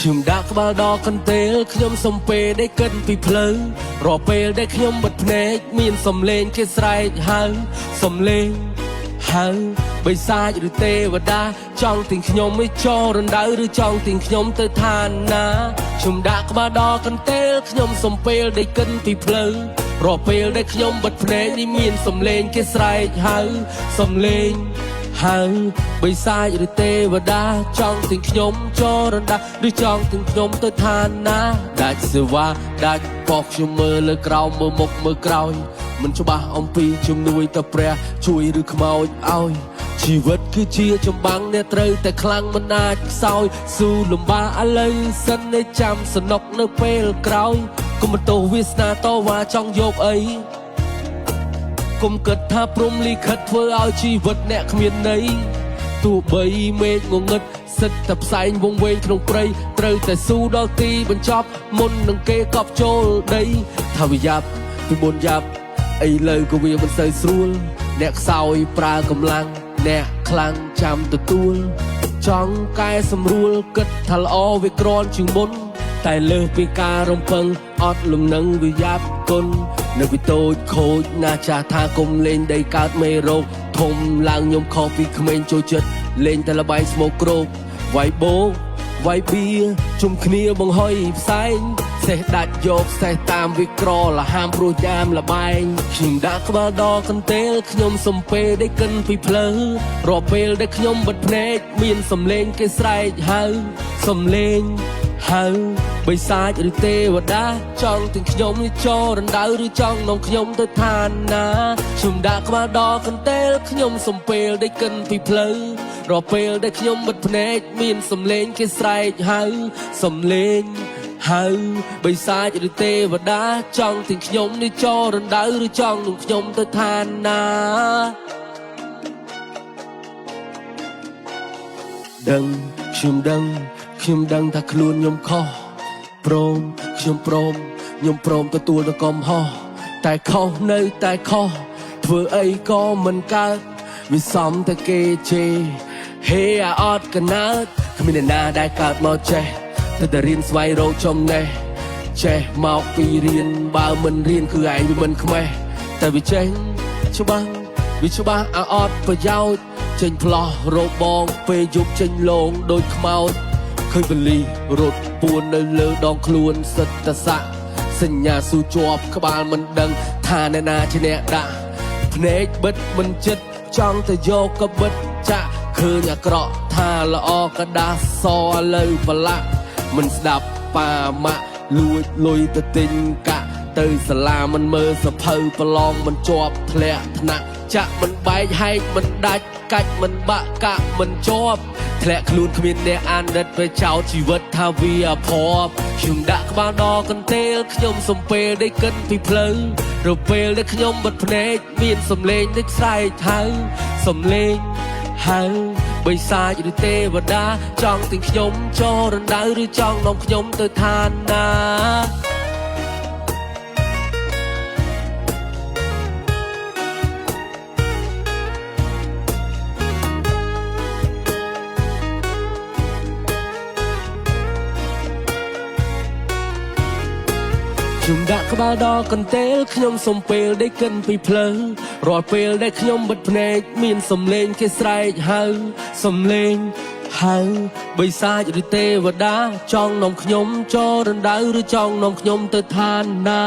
ខ្ញុំដាក់ក្បាលដល់កន្ទេលខ្ញុំសំពេได้កិនពីភ្លើរកពេលដែលខ្ញុំបិទភ្នែកមានសំឡេងគេស្រែកហៅសំឡេងហៅបិសាចឬទេវតាចង់ទាំងខ្ញុំឲ្យចូលរណ្ដៅឬចង់ទាំងខ្ញុំទៅឋានណាខ្ញុំដាក់ក្បាលដល់កន្ទេលខ្ញុំសំពេលได้កិនពីភ្លើរកពេលដែលខ្ញុំបិទភ្នែកនេះមានសំឡេងគេស្រែកហៅសំឡេងហៅបិសាចឬទេវតាចង់ទាំងខ្ញុំចូលរណ្ដាឬចង់ទាំងខ្ញុំទៅឋានណាដាច់សេវាដាច់បោកខ្ញុំមើលលើក្រោមមើលមុខមើលក្រោយមិនច្បាស់អំពីជំនួយតព្រះជួយឬខ្មោចឲ្យជីវិតគឺជាចម្បាំងអ្នកត្រូវតែខ្លាំងមិនអាចខ្សោយស៊ូលំបាកឥឡូវសិននៅចាំសនុកនៅពេលក្រោយកុំបន្ទោសវាសនាតវ៉ាចង់យកអីគុំគិតថាព្រំលិខិតធ្វើឲ្យជីវិតអ្នកគ្មានន័យទោះបីមេឃងងឹតសិតតែផ្សែងវងវែងក្នុងព្រៃត្រូវតែស៊ូដល់ទីបញ្ចប់មុននឹងគេកប់ចូលដីថាវាយ៉ាប់ពីមុនយ៉ាប់អីលើក៏វាមិនសូវស្រួលអ្នកខ្សោយប្រើកម្លាំងអ្នកខ្លាំងចាំទទួលចង់កែសម្រួលគិតថាល្អវាក្រនជាងមុនតែលើសពីការរំពឹងអត់លំនឹងវាយ៉ាប់គុណនៅពីតូចខូចណាចាស់ថាគុំលេងដីកើតមេរោគធំឡើងខ្ញុំខុសពីក្មេងចូលចិត្តលេងតែល្បែងស្មោកគ្រោកវាយបោកវាយបៀជុំគ្នាបង្ហុយផ្សែងសេះដាច់យកសេះតាមវិក្រលហាមព្រោះយ៉ាមលបែងខ្ញុំដាក់ក្បាលដល់កន្ទេលខ្ញុំសំពេได้កិនពីភ្លើរកពេលដែលខ្ញុំបិទភ្នែកមានសំឡេងគេស្រែកហៅសំឡេងហៅបិសាចឬទេវតាចង់ទាំងខ្ញុំនេះចូលរណ្ដៅឬចង់នាំខ្ញុំទៅឋានណាខ្ញុំដាក់ក្បាលដល់កន្ទេលខ្ញុំសំពេលได้កិនពីភ្លើរកពេលដែលខ្ញុំបិទភ្នែកមានសំឡេងគេស្រែកហៅសំឡេងហៅបិសាចឬទេវតាចង់ទាំងខ្ញុំនេះចូលរណ្ដៅឬចង់នាំខ្ញុំទៅឋានណាដឹងខ្ញុំដឹងថាខ្លួនខ្ញុំខុសព្រមខ្ញុំព្រមខ្ញុំព្រមទទួលទៅកំហុសតែខុសនៅតែខុសធ្វើអីក៏មិនកើតវាសំតែគេជេរហេអាអត់កណើតគ្មានអ្នកណាដែលកើតមកចេះតែរៀនស្វែងរកចំណេះចេះមកពីរៀនបើមិនរៀនគឺឯងវាមិនខ្មេះតែវាចេះច្បាស់វាច្បាស់អាអត់ប្រយោជន៍ចេញផ្លោះរោបងពេលយប់ចេញលងដូចខ្មោចឃើញបលីរត់ពួននៅលើដងខ្លួនសិតតស័កសញ្ញាស៊ូជាប់ក្បាលមិនដឹងថាអ្នកណាជាអ្នកដាក់ភ្នែកបិទមិនចិត្តចង់ទៅយកក៏បិទចាក់ឃើញអាក្រក់ថាល្អក៏ដាស់សឥឡូវប្រឡាក់មិនស្ដាប់ប៉ាម៉ាក់លួចលុយទៅទិញកាក់ទៅសាលាមិនមើលសភៅប្រឡងមិនជាប់ធ្លាក់ថ្នាក់ចាក់មិនបែកហែកមិនដាច់កាច់មិនបាក់កាក់មិនជាប់ធ្លាក់ខ្លួនគ្មានអ្នកអាណិតទៅចោលជីវិតថាវាអភ័ព្វខ្ញុំដាក់ក្បាលដល់កន្ទេលខ្ញុំសំពេលได้កិនពីភ្លើរពេលដែលខ្ញុំបិទភ្នែកមានសំឡេងដូចស្រែកហៅសំឡេងហៅបិសាចឬទេវតាចង់ទាំងខ្ញុំចូលរណ្ដៅឬចង់នាំខ្ញុំទៅឋានណាខ្ញុំដាក់ក្បាលដល់កន្ទេលខ្ញុំសំពេលได้កិនពីភ្លើរាល់ពេលដែលខ្ញុំបិទភ្នែកមានសំឡេងគេស្រែកហៅសំឡេងហៅបិសាចឬទេវតាចង់នាំខ្ញុំចូលរណ្ដៅឬចង់នាំខ្ញុំទៅឋានណា